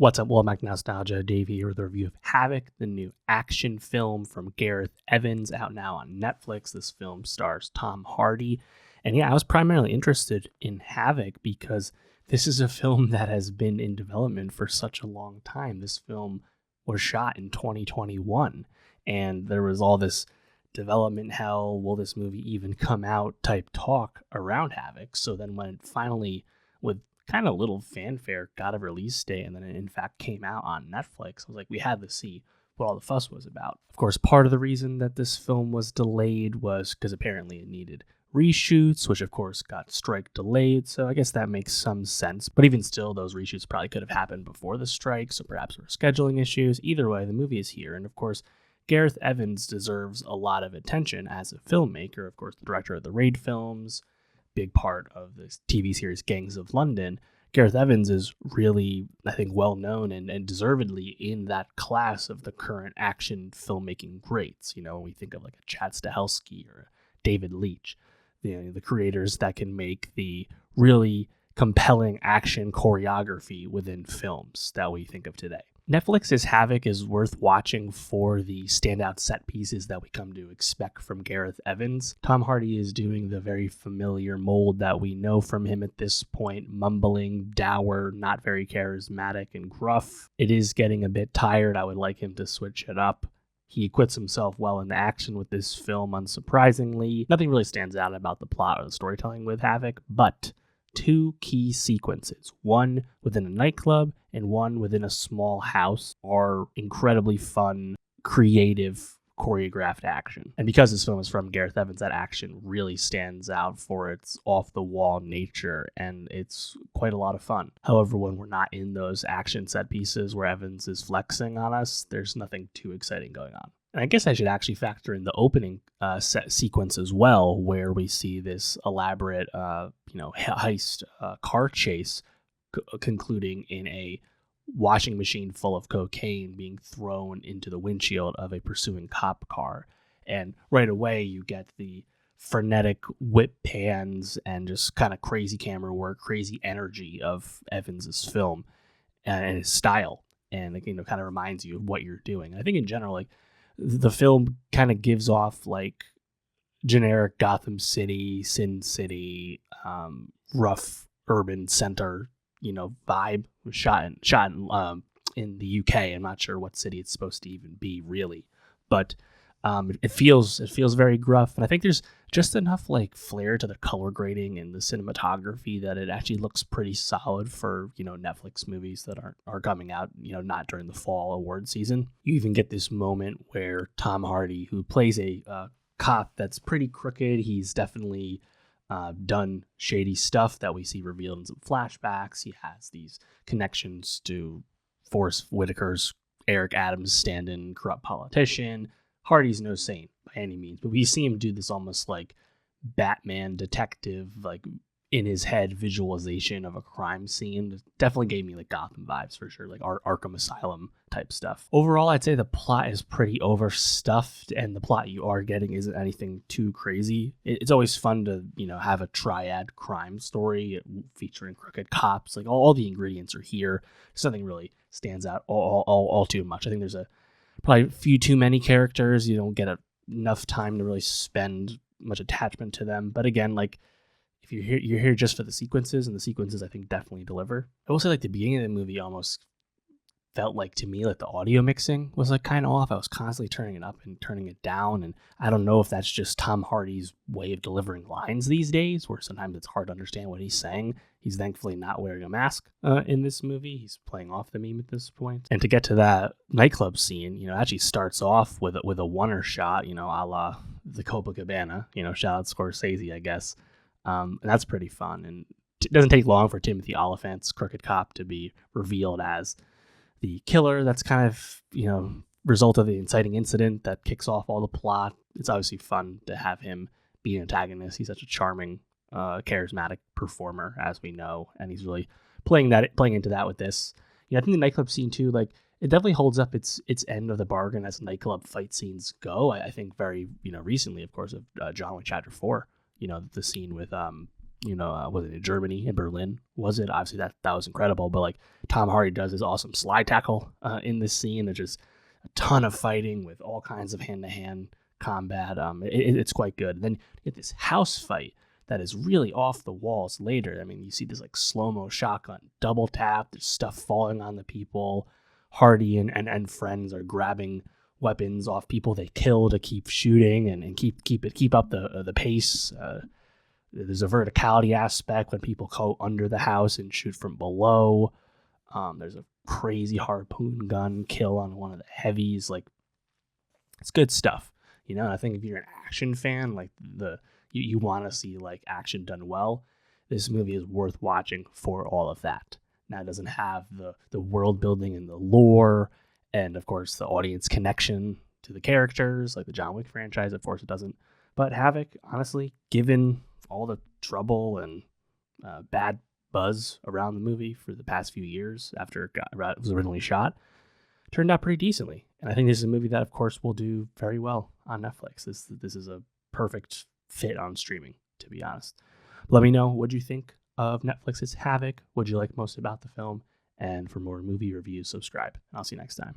What's up, welcome back to Nowstalgia. Dave here with a review of Havoc, the new action film from Gareth Evans, out now on Netflix. This film stars Tom Hardy. And yeah, I was primarily interested in Havoc because this is a film that has been in development for such a long time. This film was shot in 2021, and there was all this development hell, will this movie even come out type talk around Havoc. So then when it finally, with kind of little fanfare, got a release date, and then it in fact came out on Netflix, I was like, we had to see what all the fuss was about. Of course, part of the reason that this film was delayed was because apparently it needed reshoots, which of course got strike delayed, so I guess that makes some sense. But even still, those reshoots probably could have happened before the strike, so perhaps there were scheduling issues. Either way, the movie is here, and of course, Gareth Evans deserves a lot of attention as a filmmaker. Of course, the director of the Raid films, big part of this TV series Gangs of London. Gareth Evans is really, I think, well known and deservedly in that class of the current action filmmaking greats. You know, when we think of like a Chad Stahelski or a David Leitch, the creators that can make the really compelling action choreography within films that we think of today. Netflix's Havoc is worth watching for the standout set pieces that we come to expect from Gareth Evans. Tom Hardy is doing the very familiar mold that we know from him at this point, mumbling, dour, not very charismatic, and gruff. It is getting a bit tired. I would like him to switch it up. He acquits himself well in the action with this film, unsurprisingly. Nothing really stands out about the plot or the storytelling with Havoc, but two key sequences, one within a nightclub and one within a small house, are incredibly fun, creative, choreographed action. And because this film is from Gareth Evans, that action really stands out for its off-the-wall nature, and it's quite a lot of fun. However, when we're not in those action set pieces where Evans is flexing on us, there's nothing too exciting going on. And I guess I should actually factor in the opening set sequence as well, where we see this elaborate, heist car chase concluding in a washing machine full of cocaine being thrown into the windshield of a pursuing cop car. And right away, you get the frenetic whip pans and just kind of crazy camera work, crazy energy of Evans's film and his style. And it kind of reminds you of what you're doing. I think in general, like, the film kind of gives off like generic Gotham City, Sin City, rough urban center, vibe. It was shot in the UK. I'm not sure what city it's supposed to even be really, but it feels very gruff, and I think there's just enough like flair to the color grading and the cinematography that it actually looks pretty solid for Netflix movies that are coming out not during the fall award season. You even get this moment where Tom Hardy, who plays a cop that's pretty crooked, he's definitely done shady stuff that we see revealed in some flashbacks. He has these connections to Forrest Whitaker's Eric Adams stand-in corrupt politician. Hardy's no saint by any means, but we see him do this almost like Batman detective, like in his head visualization of a crime scene. It definitely gave me like Gotham vibes for sure, like Arkham Asylum type stuff. Overall, I'd say the plot is pretty overstuffed, and the plot you are getting isn't anything too crazy. It's always fun to have a triad crime story featuring crooked cops. Like all the ingredients are here. Something really stands out all too much. I think there's probably a few too many characters. You don't get enough time to really spend much attachment to them. But again, like, if you're here just for the sequences, and the sequences I think definitely deliver. I will say, like, the beginning of the movie almost felt like, to me, like the audio mixing was like kind of off. I was constantly turning it up and turning it down, and I don't know if that's just Tom Hardy's way of delivering lines these days, where sometimes it's hard to understand what he's saying. He's thankfully not wearing a mask in this movie. He's playing off the meme at this point. And to get to that nightclub scene, actually starts off with a oneer shot, a la the Copacabana, shout out Scorsese, I guess. And that's pretty fun. And it doesn't take long for Timothy Oliphant's crooked cop to be revealed as the killer. That's kind of, result of the inciting incident that kicks off all the plot. It's obviously fun to have him be an antagonist. He's such a charming, charismatic performer, as we know, and he's really playing into that with this. I think the nightclub scene too, like, it definitely holds up its end of the bargain as nightclub fight scenes go. I think very recently, of course, of John Wick Chapter 4. The scene with was it in Germany, in Berlin? Was it? Obviously, that was incredible. But like Tom Hardy does his awesome slide tackle in this scene. There's just a ton of fighting with all kinds of hand to hand combat. It's quite good. Then you get this house fight that is really off the walls later. I mean, you see this like slow mo shotgun double tap. There's stuff falling on the people. Hardy and friends are grabbing weapons off people they kill to keep shooting and keep up the pace. There's a verticality aspect when people go under the house and shoot from below. There's a crazy harpoon gun kill on one of the heavies. Like, it's good stuff. And I think if you're an action fan, like you want to see like action done well, this movie is worth watching for all of that. Now, it doesn't have the world building and the lore, and of course the audience connection to the characters, like the John Wick franchise. Of course, it doesn't. But Havoc, honestly, given all the trouble and bad buzz around the movie for the past few years after it was originally shot, turned out pretty decently. And I think this is a movie that, of course, will do very well on Netflix. This is a perfect fit on streaming, to be honest. Let me know what you think of Netflix's Havoc. What you like most about the film? And for more movie reviews, subscribe. I'll see you next time.